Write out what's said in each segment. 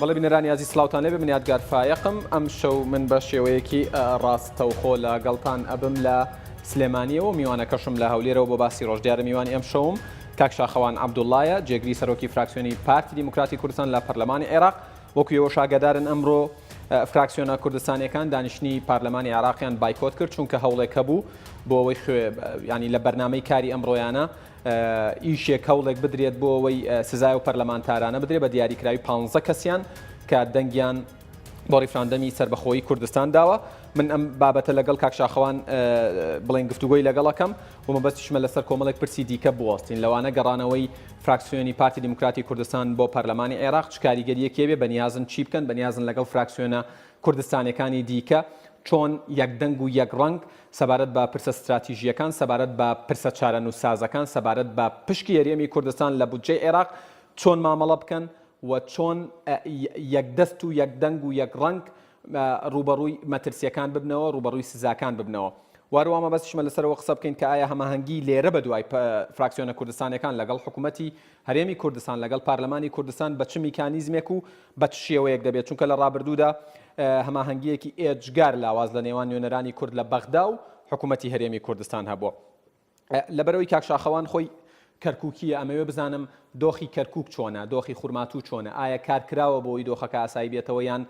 بەڵێ بینەرانی عزیز سلااوتان لێبێ من یادگار فایقم ئەم شەو من بە شێوەیەکی ڕاستەوخۆ لەگەڵتان ئەبم لە سلێمانیەوە میوانەکەشم لە هەولێرەوە بۆ باسی ڕۆژدیارە میوانی ئەم شەوم کاک شاخەوان عەبدوڵڵایە جێگری سەرۆکی فراکسیۆنی پارتی دیموکراتی کوردستان لە پەرلەمانی عێراق وەکو ئێوە شاگەدارن ئەمڕۆ فراکسیۆنە کوردستانیەکان دانیشتنی پارلەمانی عێراقیان بایکۆت کرد چونکە هەوڵێک هەبوو بۆ ئەوەی ینی لە بەرنامەی کاری ئەمڕۆیانە ئیشێک هەوڵێک بدرێت بۆ ئەوەی سزای و پەرلەمانتارانە بدرێت بە دیاریکراوی 15 کەسیان کە دەنگیان بۆ ڕیفراندەمی سەربەخۆیی کوردستان داوە من ئەم بابەتە لەگەڵ کاک شاخەوان بڵێن گفتوگۆی لەگەڵەکەم و مەبەستیشمە لەسەر کۆمەڵێک پرسی دیکە بوەستین لەوانە گەڕانەوەی فراکسیۆنی پارتی دیموکراتی کوردستان بۆ پەرلەمانی عێراق چ کاریگەریەکێ بێ بەنیازن چی بکەن بەنیازن لەگەڵ فراکسیۆنە کوردستانیەکانی دیکە چۆن یەکدەنگ و یەک ڕەنگ سەبارەت بە پرسە استراتیژیەکان سەبارەت بە پرسە چارەنووسازەکان سەبارەت بە پشکی هەرێمی کوردستان لە بودجەی عێراق چۆن مامەڵە بکەن و چۆن یەکدەست و یەکدەنگ و یەک ڕەنگ ڕوبەڕووی مەترسیەکان ببنەوە ڕوبەڕووی سزاکان ببنەوە وارووا مەبەستیشمە لەسەرەوە قسە بکەین کە ئایا هەماهەنگی لێرە بە دوای فراکسیۆنە کوردستانیەکان لەگەڵ حکوومەتی هەرێمی کوردستان لەگەڵ پارلەمانی کوردستان بە چ میکانیزمێک و بە چ شێوەیەک دەبێت چونکە لە ڕابردوودا هەماهەنگیەکی ئێجگار لاواز لە نێوان نوێنەرانی کورد لە بەغدا و حکوومەتی هەرێمی کوردستان هەبووە لەبەرەوەی کاک شاخەوان خۆی کەرکووکیە ئەمەوێ بزانم دۆخی کەرکووک چۆنە دۆخی خورماتوو چۆنە ئایا کارکراوە بۆی دۆخەکە ئاسایی بێتەوە یان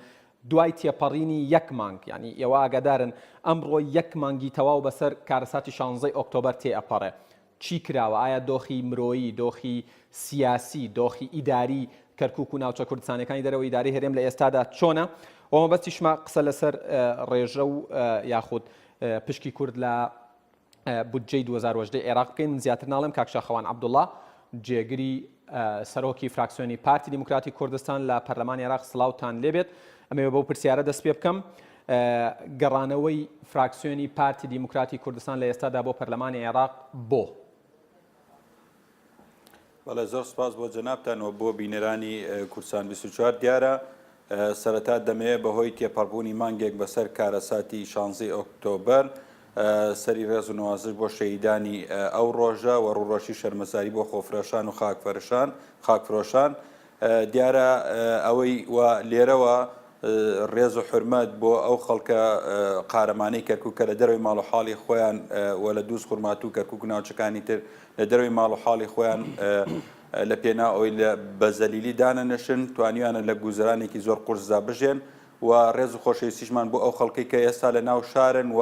دوای تێپەڕینی یەک مانگ ینی ئێوە ئاگادارن ئەمڕۆ یەک مانگی تەواو بەسەر کارەساتی 16 ئۆکتۆبەر تێئەپەڕێ چی کراوە ئایا دۆخی مرۆیی دۆخی سیاسی دۆخی ئیداری کەرکووک و ناوچە کوردستانەکانی دەرەوە ئیداری هەرێم لە ئێستادا چۆنە ئەوە بەستیشمە قسە لەسەر ڕێژە و یاخود پشکی کورد لە بودجەی 2010 عێراق بکەین من زیاتر ناڵێم کاک شاخەوان عەبدوڵڵا جێگری سەرۆکی فراکسیۆنی پارتی دیموکراتی کوردستان لە پەرلەمانی عێراق سڵاوتان لێبێت ئەمەوێ بەو پرسیارە دەست پێ بکەم گەڕانەوەی فراکسیۆنی پارتی دیموکراتی کوردستان لە ئێستادا بۆ پەرلەمانی عێراق بۆ بەڵێ زۆر سپاس بۆ جەنابتانەوە بۆ بینەرانی کورسان 24 دیارە سەرەتا دەمەوێت بەهۆی تێپەڕبوونی مانگێک بەسەر کارەساتی 16 ئۆکتۆبەر سەری ڕێز و نوازش بۆ شەهیدانی ئەو ڕۆژە و ڕوڕۆشی شەرمەزاری بۆ خۆفرۆشان و خاکفرۆشان دیارە ئەوەی لێرەوە ڕێز و حرمەت بۆ ئەو خەڵکە قارەمانەی کەرکووکە لە دەروی ماڵ و حاڵی خۆیان و لە دووس خورمات و کەرکووک ناوچەکانی تر لە دەروی ماڵ و حاڵی خۆیان لە پێنا ئەوی لە بەزەلیلی دانەنشن توانیوانە لە گوزەرانێکی زۆر قورسدا بژێن و ڕێز و خۆشەویستیشمان بۆ ئەو خەڵکی کە ئێستا لە ناو شارن و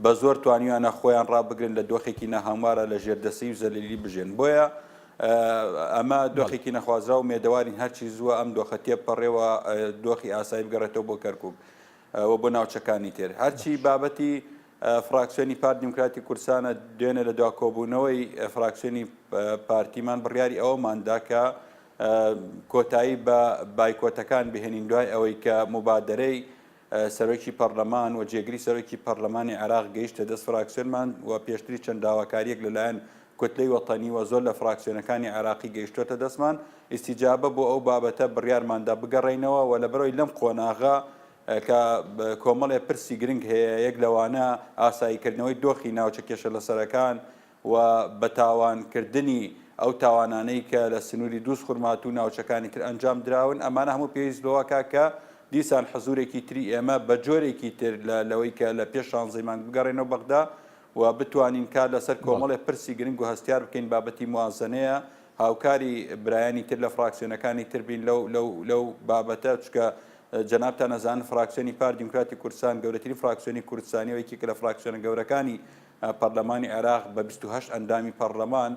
بە زۆر توانیوانە خۆیان ڕابگرن لە دۆخێکی نەهاموارە لە ژێردەسی و زەلیلی بژێن بۆیە ئەمە دۆخێکی نەخوازرا و مێدەوارین هەرچی زووە ئەم دۆخە تێپەڕێەوە دۆخی ئاسایی بگەڕێتەوە بۆ کەرکووک و بۆ ناوچەکانی تر هەرچی بابەتی فراکسیۆنی پارتی دیموکراتی کوردستانە دوێنێ لە دواکۆبوونەوەی فراکسیۆنی پارتیمان بڕیاری ئەوەماندا کە کۆتایی بە بایکۆتەکان بهێنین دوای ئەوەی کە مبادرەی سەرۆکی پەرلەمان و جێگری سەرۆکی پەرلەمانی عێراق گەیشتە دەست فراکسیۆنمان و پێشتری چەند داواکاریەک لەلایەن کوتلەی وەتانی و زۆر لە فراکسیۆنەکانی عێراقی گەیشتۆتە دەستمان ئیستیجابە بۆ ئەو بابەتە بڕیارماندا بگەڕێینەوە و لەبەرەوەی لەم قۆناغا کە کۆمەڵێ پرسی گرنگ هەیە یەک لەوانە ئاساییکردنەوەی دۆخی ناوچە کێشە لەسەرەکان و بەتاوانکردنی ئەو تاوانانەی کە لە سنووری دووس خورمات و ناوچەکانی تر ئەنجام دراون ئەمانە هەموو پێویست بەوە کاکە دیسان حەزورێکی تری ئێمە بە جۆرێکی تر لەوەی کە لە پێش 16 مانگ بگەڕێنەوە بەغدا و بتوانین کار لەسەر کۆمەڵێ پرسی گرنگ و هەستیار بکەین بابەتی موازنەیە هاوکاری برایانی تر لە فراکسیۆنەکانی تر بین لەو بابەتە چکە جەنابتان ئەزانن فراکسیۆنی پارتی دیموکراتی کوردستان گەورەترین فراکسیۆنی کوردستانیەوەیکی کە لە فراکسیۆنە گەورەکانی پەرلەمانی عێراق بە 28 ئەندامی پەرلەمان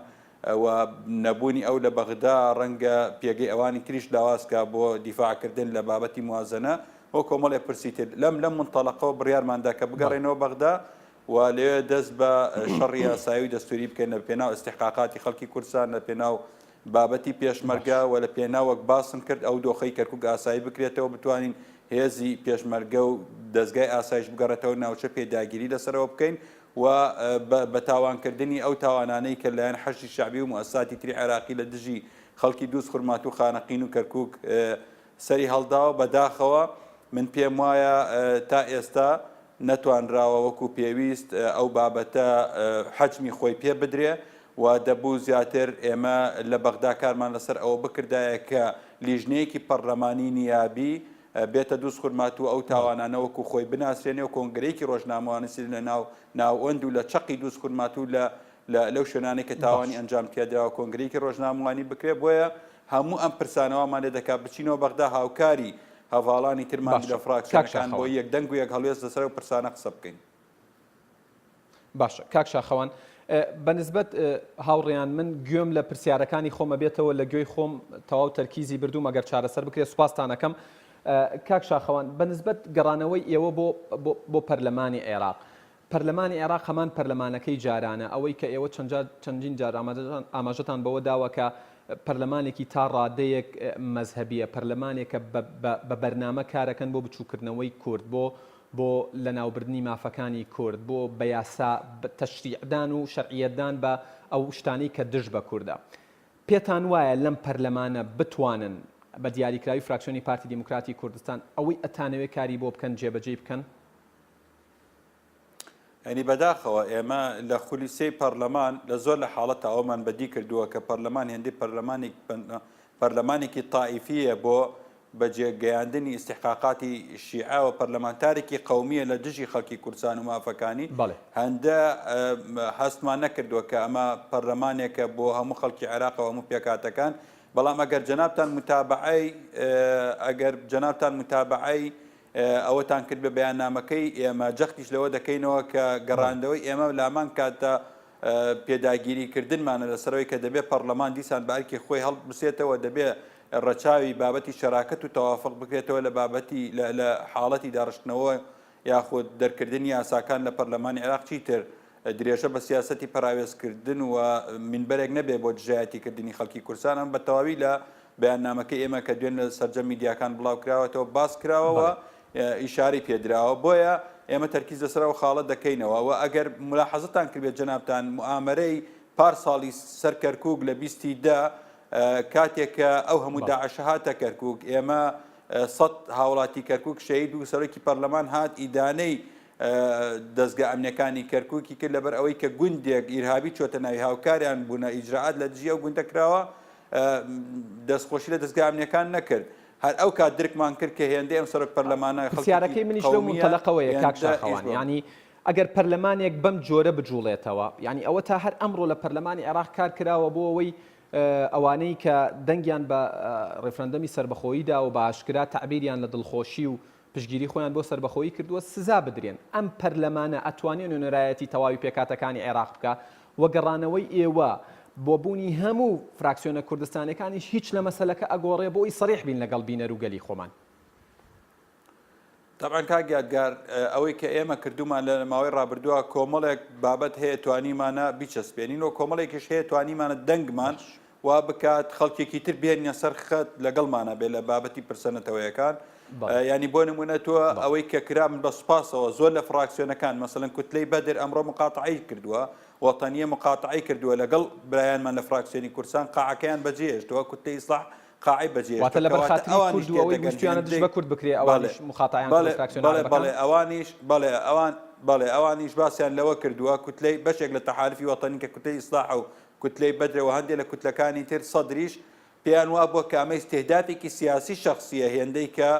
و نەبوونی ئەو لە بەغدا ڕەنگە پێگەی ئەوانی تریش لاوازکە بۆ دیفاعکردن لە بابەتی موازنە بۆ کۆمەڵێ پرسی تر لەم منتەڵەقەوە بڕیارماندا کە بگەڕێنەوە بەغدا و لێ دەست بە شەڕی یاسایی و دەستوری بکەین لە پێناو ئستحقاقاتی خەڵکی کوردستان لە پێناو بابەتی پێشمەرگە و لە پێناوەک باسم کرد ئەو دۆخەی کەرکووک ئاسایی بکرێتەوە بتوانین هێزی پێشمەرگە و دەستگای ئاسایش بگەڕێتەوە ناوچە پێداگیری لەسەرەوە بکەین و بە تاوانکردنی ئەو تاوانانەی کە لایەن حەشی شعبی و مؤسساتی تری عێراقی لە دژی خەڵکی دووس خورمات و خانەقین و کەرکووک سەری هەڵداوە بەداخەوە من پێم وایە تا ئێستا نەتوانراوە وەکو پێویست ئەو بابەتە حەجمی خۆی پێ بدرێ و دەبوو زیاتر ئێمە لە بەغدا کارمان لەسەر ئەوە بکردایە کە لیژنەیەکی پەرلەمانی نیابی بێتە دووس خورمات و ئەو تاوانانەوەکو خۆی بناسرێنێ و کۆنگرەیەکی ڕۆژنامەوانسی لە ناو ئەند و لە چەقی دووس خورمات و لەو شوێنانەی کە تاوانی ئەنجام تیادراوە کۆنگرەیەکی ڕۆژنامەوانی بکرێت بۆیە هەموو ئەم پرسانەوەمان لێ دەکات بچینەوە بەغدا هاوکاری هەواڵانی ترمان لە فراکسیۆنەکان بۆ یەک دەنگ و یەک هەڵوێست لەسەر و پرسانە قسە بکەین. باشە کاک شاخەوان بەنسبەت هاوڕێیان من گوێم لە پرسیارەکانی خۆمە بێتەوە لە گوێی خۆم تەواو تەرکیزی بردوم ئەگەر چارەسەر بکرێت سوپاستانەکەم. کاک شاخەوان بەنسبەت گەڕانەوەی ئێوە بۆ پەرلەمانی عێراق پەرلەمانی عێراق هەمان پەرلەمانەکەی جارانە ئەوەی کە ئێوە چەندین جار ئاماژەتان بەوە داوە کە پەرلەمانێکی تا ڕادەیەک مەزهەبیە پەرلەمانێکە بە بەرنامە کارەکەن بۆ بچووکردنەوەی کورد بۆ لەناوبردنی مافەکانی کورد بۆ بە یاسا تەشریعدان و شەرعیەتدان بە ئەو شتانی کە دژ بە کووردە. پێتان وایە لەم پەرلەمانە بتوانن بە دیاریکراوی فراکسیۆنی پارتی دیموکراتی کوردستان ئەوەی ئەتانەوێت کاری بۆ بکەن جێبەجێ بکەن؟ ئەنی بەداخەوە ئێمە لە خولیسەی پەرلەمان لە زۆر لە حاڵەتە ئەومان بەدی کردووە کە پەرلەمان هێندەی پەرلەمانێکی تائیفیە بۆ بەجێگەیاندنی ئیستحقاقاتی شیعە و پەرلەمانتارێکی قەومیە لە دژی خەڵکی کوردستان و مافەکانی هەندە هەستمان نەکردووە کە ئەمە پەرلەمانێکە بۆ هەموو خەڵکی عێراقەوە هەموو پێکاتەکان بەڵام ئەگەر جەنابتان متابعەی ئەوەتان کرد بە بەیاننامەکەی ئێمە جەختیش لەوە دەکەینەوە کە گەڕاندەوەی ئێمە لامان کاتە پێداگیریکردنمانە لەسەرەوەی کە دەبێت پەرلەمان دیسان بارکی خۆی هەڵبسێتەوە دەبێت ڕەچاوی بابەتی شەراکەت و تەوافق بکرێتەوە لە بابەتی لە حاڵەتی داڕشتنەوە یاخود دەرکردنی یاساکان لە پەرلەمانی عێراق چیتر درێژە بە سیاسەتی پەراوێزکردن و منبەرێک نەبێ بۆ دژایەتیکردنی خەڵکی کوردستان ئەم بە تەواوی لە بەیاننامەکەی ئێمە کە دوێن لە سەرجەم میدیاکان بڵاو کراوەتەوە باس کراوەوە ئیشاری پێدراوە بۆیە ئێمە تەرکیز لەسەرەوە خاڵەت دەکەینەوە و ئەگەر ملاحەزەتان کردێت جەنابتان موامەرەی پارساڵی سەر کەرکووک لە 20دا کاتێککە ئەو هەموو داعش هاتە کەرکووک ئێمە 100 هاوڵاتی کەرکووک شەید و سەرۆکی پەرلەمان هات ئیدانەی دەستگا ئەمنیەکانی کەرکووکی کرد لەبەر ئەوەی کە گوندێک ئیرهابی چۆتە ناوی هاوکاریان بوونە ئیجراعات لە دژی ئەو گوندە کراوە دەستخۆشی لە دەستگا ئەمنیەکان نەکرد هەر ئەو کات درکمان کرد کە هێندەی ئەم سەرۆک پەرلەمانە پرسیارەکەی منیش لەو منتەلەقەوەیە کاک شاخەوان یعنی ئەگەر پەرلەمانێک بەم جۆرە بجوڵێتەوە یعنی ئەوە تا هەر ئەمڕۆ لە پەرلەمانی عێراق کار کراوە بۆ ئەوەی ئەوانەی کە دەنگیان بە ڕێفرەندەمی سربەخۆییدا و بە ئاشکرا تەعبیریان لە دڵخۆشی و پشگیری خۆیان بۆ سربەخۆیی کردووە سزا بدرێن ئەم پەرلەمانە ئەتوانێن نوێنەرایەتی تەواوی پێکاتەکانی عێراق بکە وەگەڕانەوەی ئێوە بۆ بوونی هەموو فراکسیۆنە کوردستانەکانیش هیچ لە مەسەلەکە ئەگۆڕێ بۆی سەریح بین لەگەڵ بینەر و گەلی خۆمان. طبعا کاگیادگار ئەوەی کە ئێمە کردومان لە ماوەی ڕابردووە کۆمەڵێک بابەت هەیە توانیمانە بیچەسپێنین و کۆمەڵێکیش هەیە توانیمانە دەنگمان وا بکات خەڵکێکی تر بێنە سەر خەت لەگەڵمانە بێ لە بابەتی پرسەنەتەوەیەکان ینی بۆ نمونەتەوە ئەوەی کە کرام بە سوپاسەوە زۆر لە فراکسیۆنەکان مەسەڵەن کوتلەی بەدر ئەمڕۆ مقاتعی کردووە وەتەنیە مقاتعی کردووە لەگەڵ برایانمان لە فراکسیۆنی کوردستان قاعەکەیان بەجێهێشتەوە کوتلەی ئیسلاح قاعی بەجێ واتە لە بەرخاتری کوردەوەی گشتیانە دژ بە کورد بکرێ ئەوانش مخاتعیان بەڵێ ئەوانیش باسییان لەوە کردووە کوتلەی بەشێک لە تەحالفی وەتەنی کە کوتلەی ئیسلاح و کوتلەی بەدرەوە هەندێک لە کوتلەکانی تر سەدریش پێیان وا بۆ کە ئەمە استهدافێکی سیاسی شخصیە هێندەی کە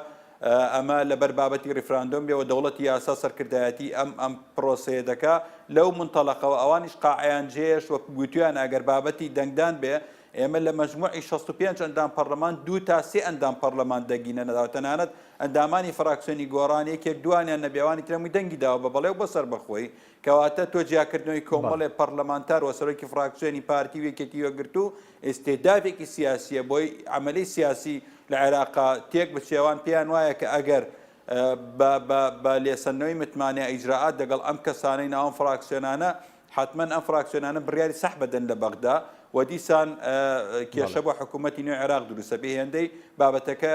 ئەمە لەبەر بابەتی ڕیفراندۆم بێەوە دەوڵەتی یاسا سەرکردایەتی ئەم پرۆسەیە دەکا لەو منتەڵەقەوە ئەوانیش قاعیان جێش وە گوتویان ئەگەر بابەتی دەنگدان بێ ئێمە لە مەجموعی 65 ئەندام پەرلەمان 2 تا 3 ئەندام پەرلەمان دەگینە نەداوە تەنانەت ئەندامانی فراکسیۆنی گۆڕانی یەکێک دوانیان نەبیێوانی ترەمووی دەنگی داوە بە بەڵێو بەسەر بەخۆی کەواتە تۆ جیاکردنەوەی کۆمەڵێ پەرلەمانتار و سەرۆکی فراکسیۆنی پارتی وێکێتی وەگرت و ئێستێدافێکی سیاسیە بۆی عملی سیاسی لە عێراقا تێک بچێوان پێیان وایە کە ئەگەر بە لێسەنەوەی متمانە ئیجراعات دەگەڵ ئەم کەسانەی ناوەم فراکسیۆنانە حتمما ئەم فراکسیۆنانە بڕیاری سەح بدەن لە بەغدا و دیسان کێشە بۆ حکوومەتی نوێی عێراق دروستە بێ هێندەی بابەتەکە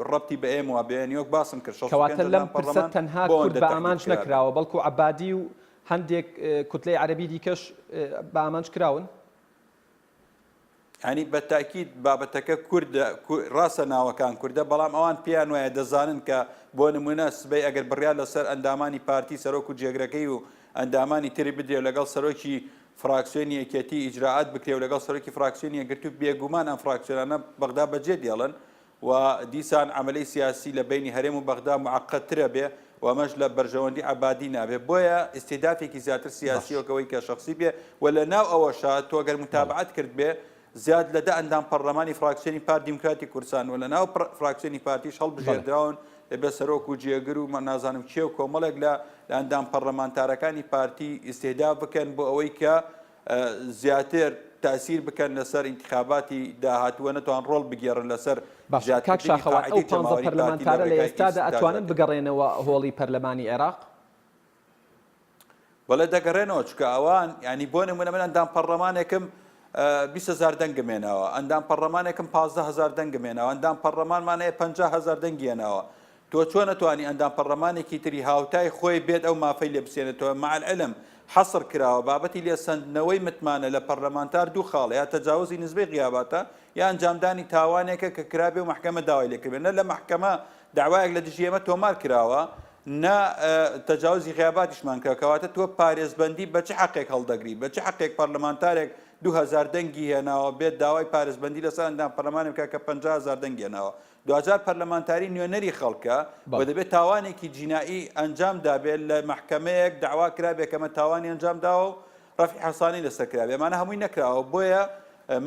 ڕەبتی بە ئێمەوە بێنیۆک باسم کرد کەواتە لەم پرسە تەنها کورد بە ئامانج نەکراوە بەڵکو عەبادی و هەندێک کوتلەی عەرەبی دیکەش بە ئامانج کراون ینی بە تاکید بابەتەکە ڕاستە ناوەکان کووردە بەڵام ئەوان پێیان وایە دەزانن کە بۆ نمونە سبەی ئەگەر بڕیار لەسەر ئەندامانی پارتی سەرۆک و جێگرەکەی و ئەندامانی تری بدرێ لەگەڵ سەرۆکی فراکسیۆنی یەکێتی ئیجراعات بکرێ و لەگەڵ سەرۆکی فراکسیۆنی یەکگرتو بێگومان ئەم فراکسیۆنانە بەغدا بەجێ دێڵن و دیسان عملی سیاسی لە بینی هەرێم و بەغدا معقدترە بێ و ئەمەش لە بەرژەوەندی عەبادی نابێ بۆیە ئیستێدافێکی زیاتر سیاسیەوەکەوەی کە شخصی بێ و لە ناو ئەوەشە تۆ گەر متابعەت کرد بێ زیاد لە دە ئەندام پەرلەمانی فراکسیۆنی پارتی دیموکراتی کوردستان و لە ناو فراکسیۆنی پارتیش هەڵبژێردراون بە سەرۆک و جێگر و نازانم کێ و کۆمەڵێک لە ئەندام پەرلەمانتارەکانی پارتی ئیستێداف بکەن بۆ ئەوەی کە زیاتر تاثیر بکەن لەسەر انتخاباتی داهاتووە نەتوان ڕۆڵ بگێڕن لەسەر کاک شاخەوان ئەو 15 پەرلەمانتارە لە ئێستادا ئەتوانن بگەڕێنەوە هۆڵی پەرلەمانی عێراق؟ بەڵێ دەگەڕێنەوە چکە ئەوان ینی بۆ نمونە من ئەندام پەرلەمانێکم 20,000 دەنگم هێناوە، ئەندام پەرلەمانێکم 15,000 دەنگم هێناوە، ئەندام پەرلەمانمانەیە 50,000 دەنگی هێناوە. تۆ چۆن نەتوانی ئەندام پەرلەمانێکی تری هاوتای خۆی بێت ئەو مافەی لێ بسێنێتەوە مع العلم حەصر کراوە بابەتی لێسەندنەوەی متمانە لە پەرلەمانتار دوو خاڵە یا تەجاوزی نسبەی غیاباتە یا ئەنجامدانی تاوانێکە کە کرابێ و محکەمە داوای لێکردێت نە لە محکەمە داوایەک لە دژی ئێمە تۆمار کراوە نا تەجاوزی غیاباتیشمان کراوەتە تۆ پارێزبەندی بە چه حەقێک هەڵدەگری بە چه حەقێک پەرلەمانتارێک 2000 دەنگی هێناوە بێت داوای پارێزبەندی لەسەر ئەندام پەرلەمانێک کە 50,000 دەنگی هێناوە 2000 پەرلەمانتاری نوێنەری خەڵکە و دەبێت تاوانێکی جینایی ئەنجام دابێت لە محکەمەیەک داوا کرابێت کەمە تاوانی ئەنجام داوە و ڕەفی حەسانی لەسەر کرابێ ئەمانە هەمووی نەکراوە بۆیە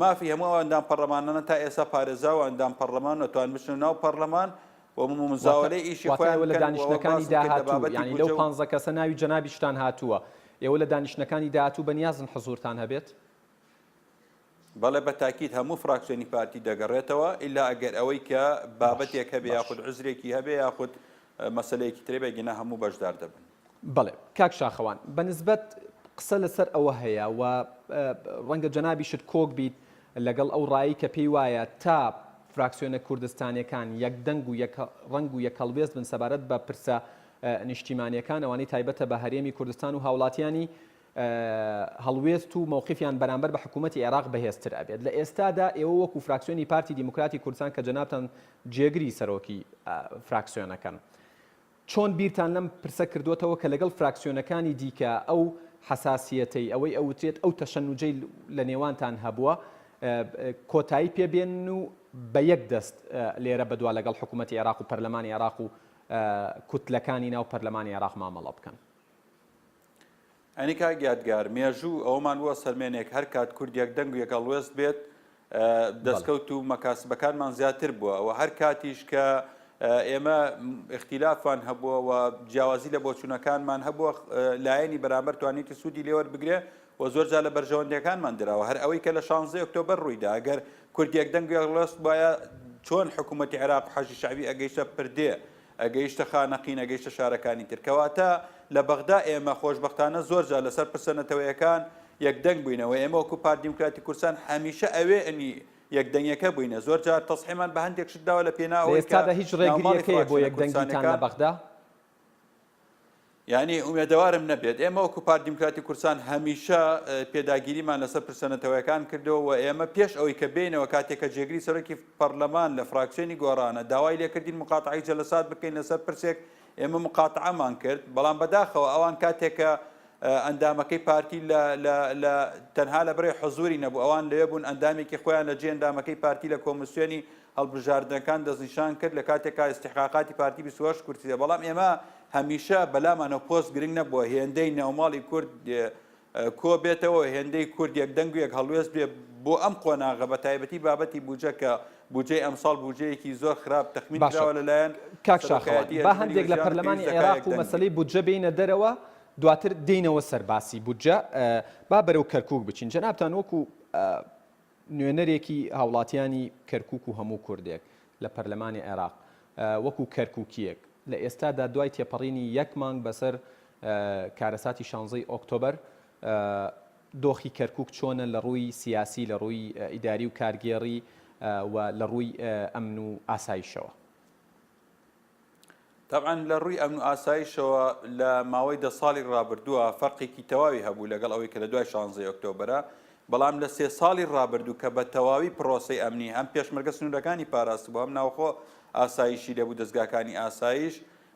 مافی هەموو ئەندام پەرلەمانانە تا ئێستا پارێزا و ئەندام پەرلەمان نەتوان بچنە ناو پەرلەمان و مزاولەی ئیشی خۆیان لە دانیشتەکانی داهاتوو یعنی لەو 15 کەسە ناوی جەنابی شتان هاتووە ئێوە لە دانیشتەکانی داهاتوو بەنیازن حزورتان هەبێت؟ بەڵێ بە تاکید هەموو فراکسیۆنی پارتی دەگەڕێتەوە ئیلا ئەگەر ئەوەی کە بابەتێک هەبێ یاخود عزرێکی هەبێ یاخود مەسەلەیەکی ترێ بێگەنە هەموو بەشدار دەبن. بەڵێ کاک شاخەوان بەنسبەت قسە لەسەر ئەوە هەیە و ڕەنگە جەنابیشت کۆک بیت لەگەڵ ئەو ڕایی کە پێی وایە تا فراکسیۆنە کوردستانیەکان یەک دەنگ و ڕنگ و یەک هەڵوێست بن سەبارەت بە پرسە نیشتیمانیەکان ئەوانەی تایبەتە بە هەرێمی کوردستان و هاوڵاتیانی هەڵوێست و مووقفیان بەرامبەر بە حکوومەتی عێراق بەهێزتر ئەبێت لە ئێستادا ئێوە وەکو فراکسیۆنی پارتی دیموکراتی کوردستان کە جەنابتان جێگری سەرۆکی فراکسیۆنەکەن چۆن بیرتان لەم پرسە کردوتەوە کە لەگەڵ فراکسیۆنەکانی دیکە ئەو حساسیەتەی ئەوەی ئەوترێت ئەو تەشەنوجەی لە نێوانتان هەبووە کۆتایی پێبێن و بە یەک دەست لێرە بەدوا لەگەڵ حکوومەتی عێراق و پەرلەمانی عێراق و کوتلەکانی ناو پەرلەمانی عێراق مامەڵە بکەن. ئەنی کا گیادگار مێژوو ئەومان بووە سەرمێنێک هەر کات کوردێک دەنگ و یەکەڵوێست بێت دەستکەوت و مەکاسبەکانمان زیاتر بووە و هەر کاتیش کە ئێمە اختیلافان هەبووە و جیاوازی لە بۆچوونەکانمان هەبووە لایەنی بەرامبەر توانێتی سوودی لێوەربگرێ و زۆر جار لە بەرژەوەندەکانمان درراوە هەر ئەوەی کە لە 16 ئۆکتۆبەر ڕوویدا ئەگەر کوردێک دەنگ و یەکەڵوێست وایە چۆن حکوومەتی عێراق حەجی شەعبی ئەگەیشتە پردێ ئەگەیشتە خانەقین ئەگەیشتە شارەکانی تر کەواتە لە بەغدا ئێمە خۆشبەختانە زۆر جار لەسەر پرسەنەتەوەیەکان یەکدەنگ بووینەوە ئێمە وەکو پارتی دیموکراتی کوردستان هەمیشە ئەوێ ئەنی یەکدەنگەکە بووینە زۆر جار تەسحیمان بە هەندێک شت داوە لە پێناوەی ئێستادا هیچ ڕێگریەکەیە بۆ یەکدەنگیتان لە بەغدا؟ یعنی ئومێدەوارم نەبێت ئێمە وەکو پارتی دیموکراتی کوردستان هەمیشە پێداگیریمان لەسەر پرسەنەتەوەیەکان کردەوە و ئێمە پێش ئەوەی کە بینەوە کاتێکە جێگری سەرۆکی پەرلەمان لە فراکسیۆنی گۆڕانە داوای لێکردین مقاتعی جەلەسات بکەین لەسەر پرسێک ئێمە مقاتعەمان کرد بەڵام بەداخەوە ئەوان کاتێکە ئەندامەکەی پارتی لە تەنها لە بڕێ حزوری نەبوو ئەوان لەوێ بوون ئەندامێکی خۆیان لە جێ ئەندامەکەی پارتی لە کۆمسیۆنی هەڵبژاردنەکان دەستنیشان کرد لە کاتێکا استحقاقاتی پارتی 28 کورتیە بەڵام ئێمە هەمیشە بەلامانە پۆست گرنگ نەبووە هێندەی ناوماڵی کورد کۆ بێتەوە هێندەی کورد یەک دەنگ و یەک هەڵوێست بێ بۆ ئەم قۆناغە بە تایبەتی بابەتی بوجە کە بوجەی ئەمساڵ بوجەیەکی زۆر خراپ تەخمین کراوە لەلایەن کاک شاخەوان با هەندێک لە پەرلەمانی عێراق و مەسەلەی بوجە بینە دەرەوە دواتر دێنەوە سەرباسی بوجە با بەرەو کەرکووک بچین جەنابتان وەکو نوێنەرێکی هاوڵاتیانی کەرکووک و هەموو کوردێک لە پەرلەمانی عێراق وەکو کەرکووکیەک لە ئێستادا دوای تێپەڕینی یەک مانگ بەسەر کارەساتی 16 ئۆکتۆبەر دۆخی کەرکووک چۆنە لە ڕووی سیاسی لە ڕووی ئیداری و کارگێڕی و لە ڕووی ئەمن و ئاسایشەوە؟ طبعا لە ڕووی ئەمن و ئاسایشەوە لە ماوەی 10 ساڵی ڕابردووە فەرقێکی تەواوی هەبوو لەگەڵ ئەوەی کە لە دوای 16 ئۆکتۆبەرە بەڵام لە 3 ساڵی ڕابردوو کە بە تەواوی پرۆسەی ئەمنی هەم پێشمەرگە سنوورەکانی پاراست بوو هەم ناوخۆ ئاسایشی لەبوو دەستگاکانی ئاسایش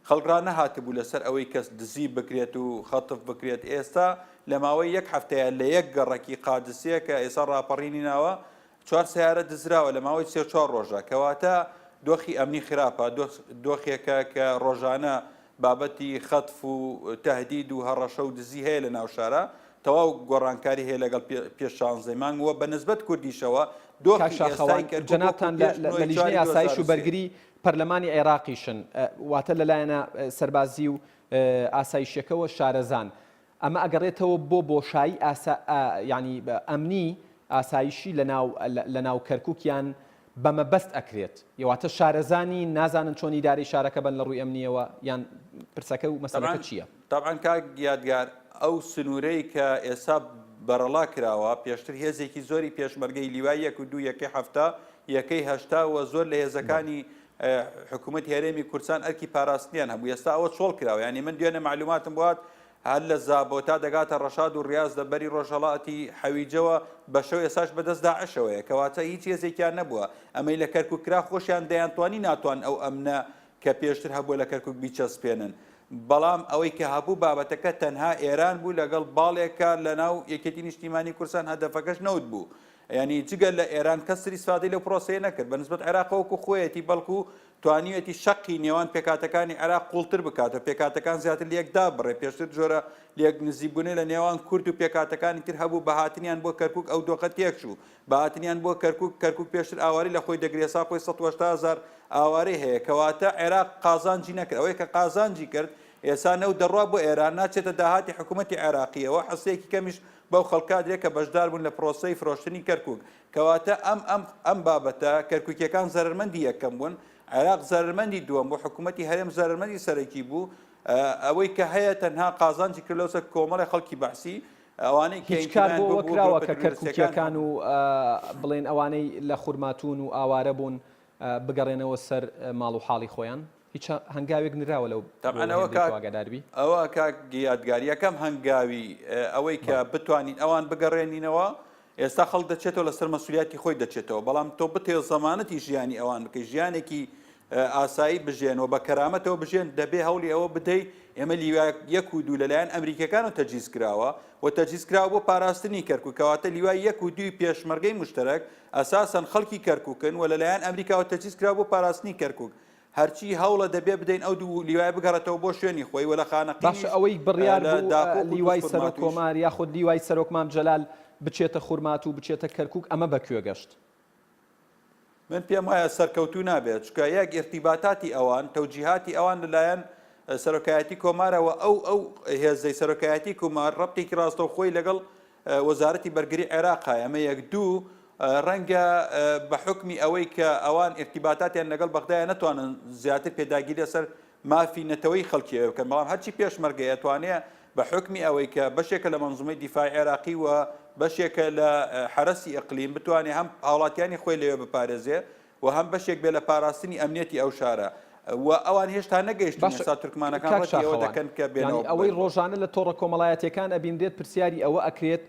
خەڵکرا نەهاتبوو لەسەر ئەوەی کەس دزی بکرێت و خەتف بکرێت. ئێستا لە ماوەی یەک هەفتەیە لە یەک گەڕەکی قادسیە کە ئێستا ڕاپەڕینی ناوە 4 سیارە دزراوە لە ماوەی 3-4 ڕۆژە، کەواتە دۆخی ئەمنی خراپە، دۆخێکە کە ڕۆژانە بابەتی خەتف و تەهدید و هەڕەشە و دزی هەیە لە ناو شارە، تەواو گۆڕانکاری هەیە لەگەڵ پێش 16 مانگ وە بەنسبەت کوردیشەوە دۆخی ئێستای کەرکووک جەنابتان لە لیژنەی ئاسایش و بەرگری پەرلەمانی عێراقیشن واتە لەلایەنە سەربازی و ئاسایشیەکەوە شارەزان ئەمە ئەگەڕێتەوە بۆ بۆشایی ینی ئەمنی ئاسایشی لە ناو کەرکووکیان بەمەبەست ئەکرێت یواتە شارەزانی نازانن چۆن ئیدارەی شارەکە بن لە ڕووی ئەمنیەوە یان پرسەکە و مەسەلەکە چییە؟ طبعاً کاک یادگار ئەو سنوورەی کە ئێستا بەرەڵا کراوە پێشتر هێزێکی زۆری پێشمەرگەی لیوای 1 و 2 یەکەی هەفتە یەکەی هەشتا و زۆر لە هێزەکانی حکوومەتی هەرێمی کوردستان ئەرکی پاراستنیان هەبوو. ئێستا ئەوە چۆڵ کراوە، ینی من دوێنێ معلوماتم بوات هەر لە زابۆتا دەگاتە ڕەشاد و ڕاز لەبەری ڕۆژهەڵاتی حەویجەوە بە شەو ئێساش بەدەست داعشەوەیە، کەواتە هیچ هێزێکیان نەبووە. ئەمەی لە کەرکووک کرا خۆشیان دەیانتوانی ناتوان ئەو ئەمنە کە پێشتر هەبووە لە کەرکووک بیچەسپێنن. بەڵام ئەوەی کە هەبوو بابەتەکە تەنها ئێران بوو لەگەڵ باڵێکە لە ناو یەکێتی نیشتیمانی کوردستان هەدەفەکەش نەوت بوو. ینی جگەل لە ئێران کەسری سادەی لەو پرۆسەیە نەکرد بەنسبەت عێراقەوەکو خۆیەتی بەڵکو توانیوێتی شەقی نێوان پێکاتەکانی عێراق قوڵتر بکاتە، پێکاتەکان زیاتر لەکدا بڕێ. پێشتر جۆرە لێک نزیبوونی لە نێوان کورد و پێکاتەکانی تر هەبوو بەهاتنیان بۆ کەرکووک ئەو دۆخە تێکچوو، بەهاتنیان بۆ کەرکووک پێشتر ئاواری لە خۆی دەگرێ ساپۆی 180,000 ئاوارەی هەیە، کەواتە عێراق قازانجی نەکرد. ئەوەی کە قازانجی کرد ئێستا نەو دەڕوا بۆ ئێران ناچێتە داهاتی حکوومەتی عێراقیەوە حەسەیەکی کەمیش بەو خەڵکا درێت کە بەشدار بوون لە پرۆسەی فرۆشتنی کەرکووک. کەواتە ئەم بابەتە کەرکووکیەکان زەرمەندی یەکەم بوون، عێراق زەرمەندی دووەم بۆ حکوومەتی هەرێم زەرمەندی سەرەکی بوو. ئەوەی کە هەیە تەنها قازانجی کرد لەوسەر کۆمەڵی خەڵکی بەحسی ئەوانەی هیچ کار بۆ کراوە کە کەرکووکیەکان و بڵێن ئەوانەی لە خورماتون و ئاوارە بوون بگەڕێنەوە سەر ماڵ و حاڵی خۆیان هیچ هەنگاوێک نراوە لەو ئاگاداربی ئەوە کاک یادگاریەکەم هەنگاوی ئەوەی کە بتوانین ئەوان بگەڕێنینەوە. ئێستا خەڵک دەچێتەوە لەسەر مەسوولیاتی خۆی دەچێتەوە، بەڵام تۆ بتێ زەمانەتی ژیانی ئەوان بکەی ژیانێکی ئاسایی بژێنەوە بە کەرامەتەوە بژێن دەبێ هەوڵی ئەوە بدەیت. ئێمە لیوای 1 و 2 لەلایەن ئەمریکەکانەوە تەجیز کراوە و تەجیز کراوە بۆ پاراستنی کەرکووک، کەواتە لیوای 1 و 2 پێشمەرگەی مشتەرەک ئەساسەن خەڵکی کەرکووکن و لەلایەن ئەمریکاوە تەجیز کراوە بۆ پاراستنی کەرکووک. هەرچی هەوڵە دەبێ بدەین ئەو دوو لیوای بگەڕێتەوە بۆ شوێنی خۆی وە لە خانەقی باش ئەوەی بڕیار لیوای سەرۆک کۆمار یاخود لیوای سەرۆک مام جەلال بچێتە خورمات و بچێتە کەرکووک ئەمە بەکوێ گەشت؟ من پێم وایە سەرکەوتوو نابێت، چکە یەک ئێرتیباتاتی ئەوان تەوجیهاتی ئەوان لەلایەن سەرۆکایەتی کۆمارەوە ئەو هێزەی سەرۆکایەتی کۆمار ڕەبتێکی ڕاستەوخۆی لەگەڵ وەزارەتی بەرگری عێراقا. ئەمە 1-2 ڕەنگە بە حکمی ئەوەی کە ئەوان ئێرتیباتاتیان لەگەڵ بەغدایە نەتوانن زیاتر پێداگیری لەسەر مافی نەتەوەی خەڵکیەوە بکەن، بەڵام هەرچی پێشمەرگەیە ئەتوانێت بە حکمی ئەوەی کە بەشێکە لە مەنزومەی دیفاعی عێراقی و بەشێکە لە حرەسی ئەقلیم بتوانێت هەم هاوڵاتیانی خۆی لەوێ بپارێزێ و هەم بەشێک بێ لە پاراستنی ئەمنیەتی ئەو شارە. و ئەوان هێشتا نەگەیشتن ئێستا تورکمانەکان ڕەتیەوە دەکەن کە بێنەوە. ئەوەی ڕۆژانە لە تۆڕە کۆمەڵایەتیەکان ئەبیندێت پرسیاری ئەوە ئەکرێت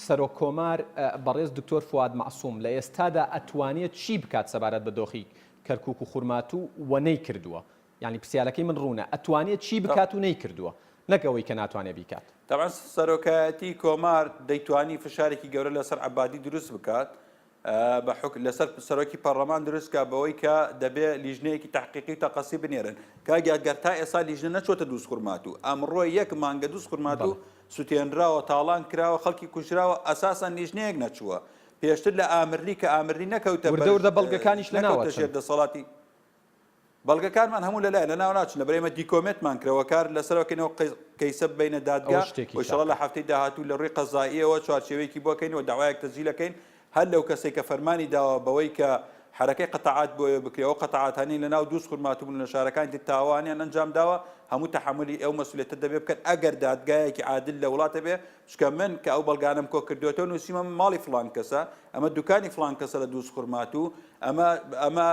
سەرۆک کۆمار بەڕێز دکتۆر فواد مەعسووم لە ئێستادا ئەتوانێت چی بکات سەبارەت بە دۆخی کەرکووک و خورمات و وەنەی کردووە؟ یعنی پرسیارەکەی من ڕوونە ئەتوانێت چی بکات و نەی کردووە نەکەوەی کە ناتوانێت بیکات. طبعا سەرۆکایەتی کۆمار دەیتوانی فشارێکی گەورە لەسەر عەبادی دروست بکات لەسەر سەرۆکی پەرلەمان دروستکە بەوەی کە دەبێت لیژنەیەکی تحقیقی و تەقەسی بنێرن. کاگیادگەر تا ئێستا لیژنە نەچۆتە دووس خورمات و ئەمڕۆ 1 مانگە دووس خورمات و سوتێنراوە تاڵان کراوە خەڵکی کوژراوە ئەساساً لیژنەیەک نەچووە. پێشتر لە ئامرلی کە ئامرلی نەکەوتە وردە بەڵگەکانیش لەناوە دەسەڵاتی بەڵگەکانمان هەموو لەلایە لەناو ناچن لە بەرێمە دیکۆمێتمان کرەوە کار لەسەرەوەکەینەوە کەیسە بینە دادگا و ئینشەڵا لە هەفتەی داهاتوو لە ڕووی قەزاییەوە چوارچێوەیەکی بۆکەینەوە داوایەک تەسجیلەکەین هەر لەو کەسێک کە فەرمانی داوە بەوەی کە حرەکەی قەتەعات بۆیە بکرێەوە قەتەعاتانی لەناو دووس خورمات بوون لە شارەکانی تاوانیان ئەنجام داوە هەموو تەحملی ئەو مەسئولیەتە دەبێ بکەن ئەگەر دادگایەکی عادل لە وڵاتە بێ چکە من کە ئەو بەڵگانم کۆ کردوێتەوە نووسیمە ماڵی فڵان کەسە ئەمە دوکانی فڵان کەسە لە دووس خورمات و ئەمە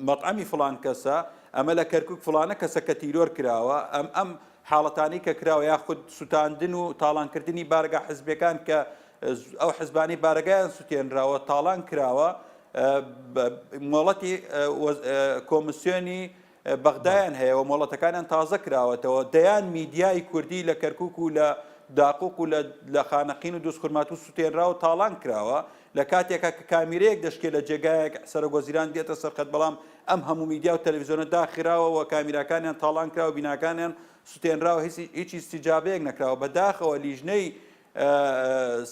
مەطعەمی فڵان کەسە ئەمە لە کەرکووک فڵانە کەسە کە تیرۆر کراوە ئەم حاڵەتانی کە کراوە یاخود سوتاندن و تاڵانکردنی بارگا حزبەکان کە ئەو حزبانی بارگایان سوتێنراوە تاڵان کراوە مۆڵەتی کۆمسیۆنی بەغدایان هەیە و مۆڵەتەکانیان تازە کراوەتەوە دەیان میدیای کوردی لە کەرکووک و لە داقوق و لە خانەقین و دووسخورمات و سوتێنرا و تاڵان کراوە لە کاتێکە کە کامیرەیەک دەشکێت لە جێگایەک سەرۆگۆزیران دێتە سەرخەت بەڵام ئەم هەموو میدیا و تەلەڤیزیۆنە داخراوە و کامیراکانیان تاڵان کراوە بیناکانیان سوتێنراوە هیچی استیجابەیەک نەکراوە بەداخەوە لیژنەی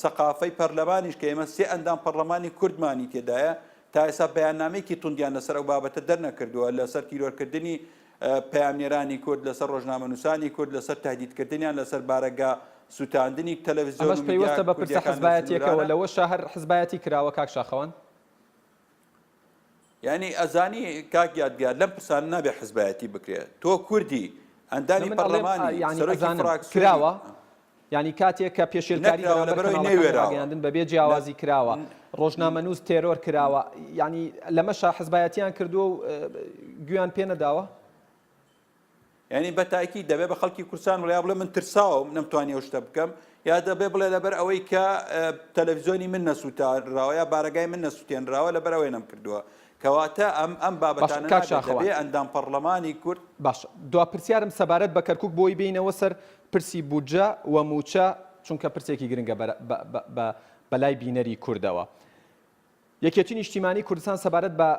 سەقافەی پەرلەمانیش کە ئێمە سێ ئەندام پەرلەمانی کوردمانی تێدایە تا ئێستا بەیاننامەیەکی توندیان لەسەر ئەو بابەتە دەرنەکردووە لەسەر تیرۆرکردنی پەیامنێرانی کورد لەسەر ڕۆژنامەنووسانی کورد لەسەر تهدیدکردنیان لەسەر بارەگا سوتاندنی تەلەڤیزیۆن ئەمەش پێویستە بە پرسە حزبایەتیەکەوە لەوە هەر حزبایەتی کراوە کاک شاخەوان یعنی ئەزانی کاک یادگار لەم پرسانە نابێ حزبایەتی بکرێت تۆ کوردی ئەندامی پەرلەمانی سەرۆکی فراکسیۆن کراوە ینی کاتێک کە پێشێرکاری گەیاندن بەبێ جیاوازی کراوە ڕۆژنامەنووس تێرۆر کراوە ینی لەمەشا حزبایەتیان کردووە و گویان پێ نەداوە ینی بە تاکی دەبێت بە خەڵکی کوردستان وڵیا بڵێ من ترساوم نەمتوانی ئەو شتە بکەم یا دەبێ بڵێ لەبەر ئەوەی کە تەلەڤیزیۆنی من نەسووتاراوە یا بارەگای من نەسووتێنراوە لەبەر ئەوەی نەم کردووە کەواتە ئەم بابەتانە دەبێ ئەندام پەرلەمانی کورد باش دوا پرسیارم سەبارەت بە کەرکووک بۆی بینەوە سەر پرسی بودجە و موچە چونکە پرسێکی گرنگە بەلای بینەری کوردەوە یەکێتی نیشتیمانی کوردستان سەبارەت بە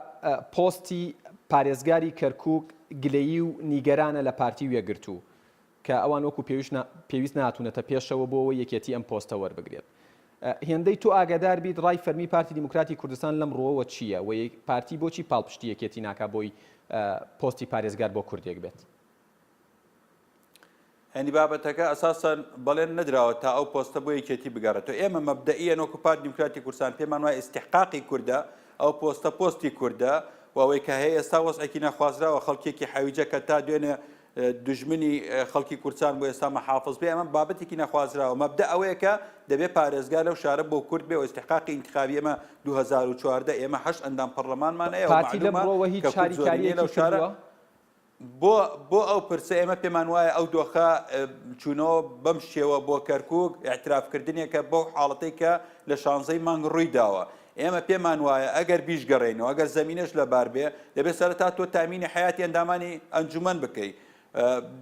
پۆستی پارێزگاری کەرکووک گلەیی و نیگەرانە لە پارتی وێگرتوو کە ئەوان وەکو پێویست ناتونەتە پێشەوە بۆەوە یەکێتی ئەم پۆستە وەربگرێت هێندەی تۆ ئاگادار بیت ڕای فەرمی پارتی دیموکراتی کوردستان لەم ڕۆوە چییە و پارتی بۆچی پاڵپشتی یەکێتی ناکا بۆی پۆستی پارێزگار بۆ کوردێک بێت هەنی بابەتەکە ئەساسەن بەڵێن نەدراوە تا ئەو پۆستە بۆ یەکێتی بگەڕێتەوە ئێمە مەبدەئیەن وەکو پارتی دیموکراتی کوردستان پێمان وایە ئیستیحقاقی کووردە ئەو پۆستە پۆستی کووردە و ئەوەی کە هەیە ئێستا وەسعێکی نەخوازراوە خەڵکێکی حەویجە کە تا دوێنێ دژمنی خەڵکی کوردستان بۆ ئێستا مەحافظ بێ ئەمە بابەتێکی نەخوازراوە مەبدە ئەوەیە کە دەبێت پارێزگار لەو شارە بۆ کورد بێ و ئیستیحقاقی ئینتخابی ئێمە 2014 ئێمە 8 ئەندام پەرلەمانمان هەیە پارتی لەم ڕۆوە هیچ چاریکاریەکی کردووە بۆ ئەو پرسە ئێمە پێمان وایە ئەو دۆخە چوونەوە بەم شێوە بۆ کەرکووک ئاعترافکردنێکە بۆ حاڵەتەی کە لە 16 مانگ ڕووی داوە ئێمە پێمان وایە ئەگەر بیشگەڕێنەوە ئەگەر زەمینەش لەبار بێ دەبێت سەرەتا تۆ تامینی حیاتی ئەندامانی ئەنجومەن بکەیت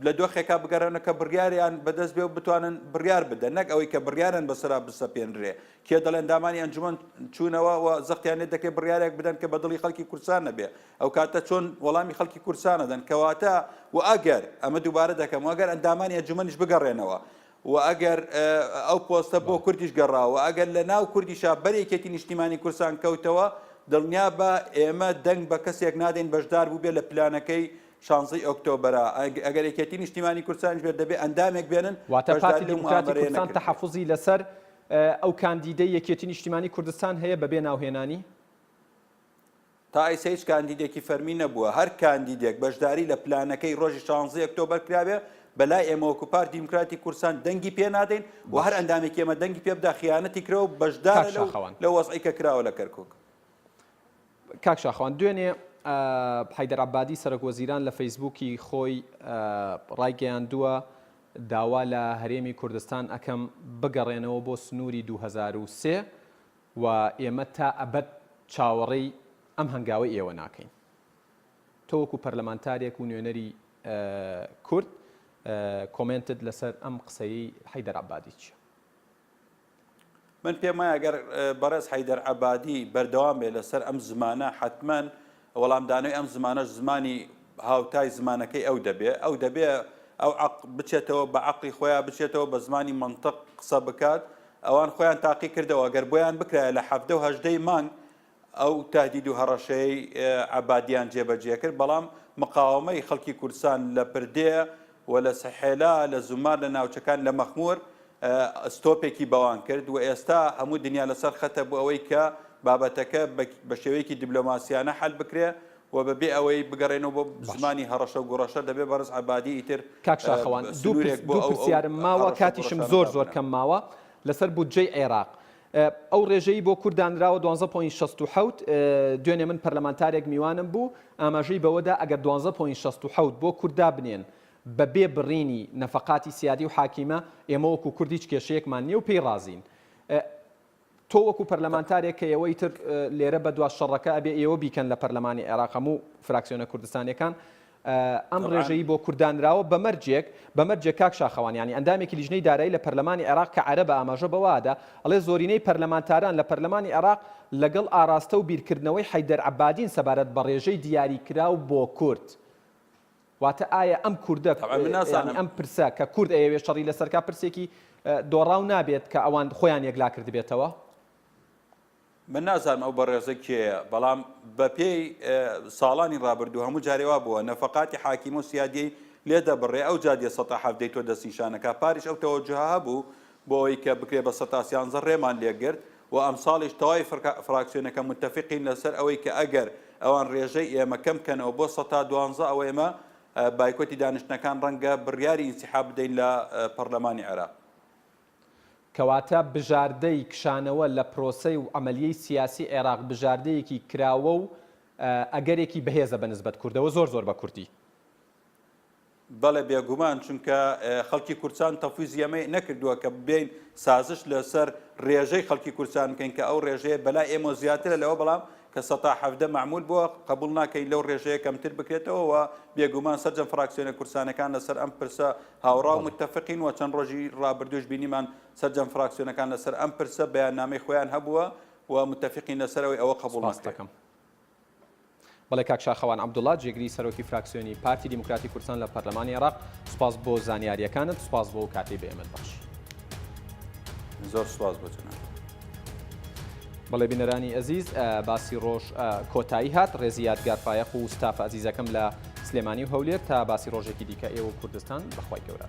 لە دۆخێکا بگەڕێنە کە بڕیاریان بەدەست بێ و بتوانن بڕیار بدەن نەک ئەوەی کە بڕیارن بەسەرا بسەپێنرێ کێ دەڵێن دامانی ئەنجومەن چوونەوە و زەختیانێت دەکەێت بڕیارێک بدەن کە بەدڵی خەڵکی کوردستان نەبێ ئەو کاتە چۆن وەڵامی خەڵکی کوردستان دەن کەواتە و ئەگەر ئەمە دووبارە دەکەم ئەگەر ئەندامانی ئەنجومەنیش بگەڕێنەوە و ئەگەر ئەو پۆستە بۆ کوردیش گەڕاوە ئەگەر لە ناو کوردیشا بەرێکێتی نیشتیمانی کوردستان کەوتەوە دڵنیا بە ئێمە دەنگ بە کەسێک نادەین بەشدار بوو بێ لە پلانەکەی 16 ئۆکتۆبرە ئەگەر یەکێتی نیشتیمانی کوردستانیش بێت دەبێت ئەندامێک بێنن واتە پارتی دیموکراتی کوردستان تەحەفوزی لەسەر ئەو کاندیدەی یەکێتی نیشتیمانی کوردستان هەیە بەبێ ناوهێنانی تا ئێستا هیچ کاندیدێکی فەرمی نەبووە هەر کاندیدێک بەشداری لە پلانەکەی ڕۆژی 16 ئۆکتۆبەر کرابێ بەلای ئێمە وەکو پارتی دیموکراتی کوردستان دەنگی پێ نادەین و هەر ئەندامێکی ئێمە دەنگی پێ بدا خیانەتی کرەوە بەشدارە لە وەزعی کە کراوە لە کەرکووک کاک شاخەوان دوێنێ حەیدەر عەبادی سەرۆکوەزیران لە فەیسبووکی خۆی ڕایگەیاندووە داوا لە هەرێمی کوردستان ئەکەم بگەڕێنەوە بۆ سنووری 2003 و ئێمە تا ئەبەد چاوەڕێی ئەم هەنگاوی ئێوە ناکەین تۆ وەکو پەرلەمانتارێک و نوێنەری کورد کۆمنتت لەسەر ئەم قسەی حەیدەر عەبادی چییە؟ من پێم وایە ئەگەر بەڕێز حەیدەر عەبادی بەردەوام بێ لەسەر ئەم زمانە حتمەن وەڵامدانەوەی ئەم زمانەش زمانی هاوتای زمانەکەی ئەو دەبێ ئەو بچێتەوە بە عەقڵی خۆیان بچێتەوە بە زمانی منطق قسە بکات ئەوان خۆیان تاقی کردەوە ئەگەر بۆیان بکرایە لە 17 و 18 مانگ ئەو تهدید و هەڕەشەی عەبادیان جێبەجێ کرد بەڵام مقاومەی خەڵکی کوردستان لە پردێ و لە سەحێلا لە زومار لە ناوچەکان لە مەخموور ستۆپێکی بەوان کرد و ئێستا هەموو دنیا لەسەر خەتە بۆ ئەوەی کە بابەتەکە بە شێوەیەکی دیبلۆماسیانە حەل بکرێ و بەبێ ئەوەی بگەڕێنەوە بۆ زمانی هەڕەشە و گۆڕەشە دەبێ بەڕێز عەبادی ئیتر کاک شاخەوان دوو پرسیارم ماوە کاتیشم زۆر کەم ماوە لەسەر بودجەی عێراق ئەو ڕێژەی بۆ کوردانراوە 12.67 دوێنێ من پەرلەمانتارێک میوانم بوو ئاماژەی بەوەدا ئەگەر 12.67 بۆ کووردا بنێن بەبێ بڕینی نەفەقاتی سیادی و حاکیمە ئێمە وەکو کوردی هیچ کێشەیەکمان نییە و پێی رازین تۆ وەکو پەرلەمانتارێک کە ئێوەی تر لێرە بە دوا شەڕەکە ئەبێ ئێوە بیکەن لە پەرلەمانی عێراق هەموو فراکسیۆنە کوردستانیەکان ئەم ڕێژەیی بۆ کوردانراوە بەمەرجێک کاک شاخەوان ینی ئەندامێکی لیژنەی دارایی لە پەرلەمانی عێراق کە عەرەبە ئاماژە بەوادا ئەڵێ زۆرینەی پەرلەمانتاران لە پەرلەمانی عێراق لەگەڵ ئاراستە و بیرکردنەوەی حەیدەر عەبادین سەبارەت بە ڕێژەی دیاریکراو بۆ کورد واتە ئایا ئەم کوردە ئەم پرسە کە کورد ئەیەوێ شەڕی لەسەرکا پرسێکی دۆڕاو نابێت کە ئەوان خۆیان یەکلا کرد بێتەوە؟ من نازانم ئەو بەڕێزە کێیە بەڵام بە پێی ساڵانی ڕابردوو هەموو جارێوا بووە نەفەقاتی حاکیم و سیادی لێدە بڕێ ئەو جادیە ١٧ تۆ دەستنیشانەکە پاریش ئەو تەوەجوها هەبوو بۆ ئەوەی کە بکرێ بە ١١ ڕێمان لێگرت و ئەم ساڵیش تەواوی فراکسیۆنەکە متتەفقین لەسەر ئەوەی کە ئەگەر ئەوان ڕێژەی ئێمە کەم بکەنەوە بۆ ١١ ئەوە ئێمە بایکۆتی دانیشتنەکان ڕەنگە بڕیاری ئینسیحاب بدەین لە پەرلەمانی عێراق. کەواتە بژاردەی کشانەوە لە پرۆسەی و ئەمەلیەی سیاسی عێراق بژاردەیەکی کراوە و ئەگەرێکی بەهێزە بەنسبەت کوردەوە زۆر بە کوردی. بەڵێ بێگومان چونکە خەڵکی کورسان تەفویزی ئەمە نەکردووە کە ببین سازش لەسەر ڕێژەی خەڵکی کورسان بکەین کە ئەو ڕێژەیە بەلای ئێمە زیاترە لەوە بەڵام کە ١٧ معمول بووە قبول ناکەین لەو ڕێژەیە کەمتر بکرێتەوە و بێگومان سەرجەم فراکسیۆنە کورسانەکان لەسەر ئەم پرسە هاوڕا و متتەفقین و چەند ڕۆژی ڕابردووش بینیمان سەرجەم فراکسیۆنەکان لەسەر ئەم پرسە بەیاننامەی خۆیان هەبووە و متتەفقین لەسەرەوەی ئەوە قبول ناکەم. بەڵێ کاک شاخەوان عەبدوڵڵا جێگری سەرۆکی فراکسیۆنی پارتی دیموکراتی کوردستان لە پەرلەمانی عێراق سوپاس بۆ زانیاریەکانت سوپاس بۆ کاتەی بە ئێمەت باش. زۆر سوپاس بۆ جەناب. بەڵێ بینەرانی ئەزیز باسی ڕۆژ کۆتایی هات ڕێزی یادگار فایق و ستاف ئەزیزەکەم لە سلێمانی و هەولێر تا باسی ڕۆژێکی دیکە ئێوە کوردستان بەخوای گەورە.